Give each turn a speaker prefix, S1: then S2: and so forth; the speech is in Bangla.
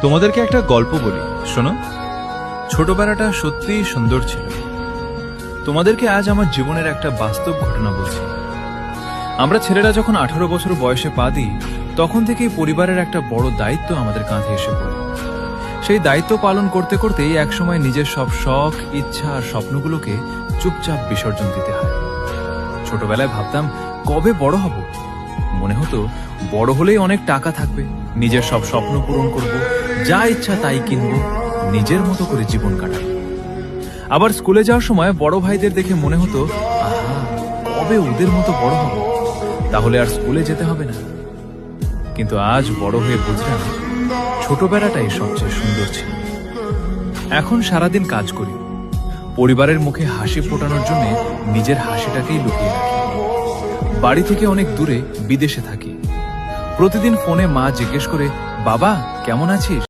S1: তোমাদেরকে একটা গল্প বলি, শোনো। ছোটবেলাটা সত্যিই সুন্দর ছিল। তোমাদেরকে আজ আমার জীবনের একটা বাস্তব ঘটনা বলছি। আমরা ছেলেরা যখন 18 বছর বয়সে পা দিই, তখন থেকেই পরিবারের একটা বড় দায়িত্ব আমাদের কাঁধে এসে পড়ে। সেই দায়িত্ব পালন করতে করতেই একসময় নিজের সব শখ, ইচ্ছা আর স্বপ্নগুলোকে চুপচাপ বিসর্জন দিতে হয়। ছোটবেলায় ভাবতাম কবে বড় হব। মনে হতো বড় হলেই অনেক টাকা থাকবে, নিজের সব স্বপ্ন পূরণ করব, যা ইচ্ছা তাই কিনব, নিজের মতো করে জীবন কাটাবো। আবার স্কুলে যাওয়ার সময় বড় ভাইদের দেখে মনে হতো, আহা, কবে ওদের মতো বড় হব, তাহলে আর স্কুলে যেতে হবে না। কিন্তু আজ বড় হয়ে বুঝলাম ছোটবেলাটাই সবচেয়ে সুন্দর ছিল। এখন সারাদিন কাজ করি, পরিবারের মুখে হাসি ফোটানোর জন্য নিজের হাসিটাকেই লুকিয়ে রাখি। বাড়ি থেকে অনেক দূরে বিদেশে থাকি। প্রতিদিন ফোনে মা জিজ্ঞেস করে, বাবা কেমন আছিস?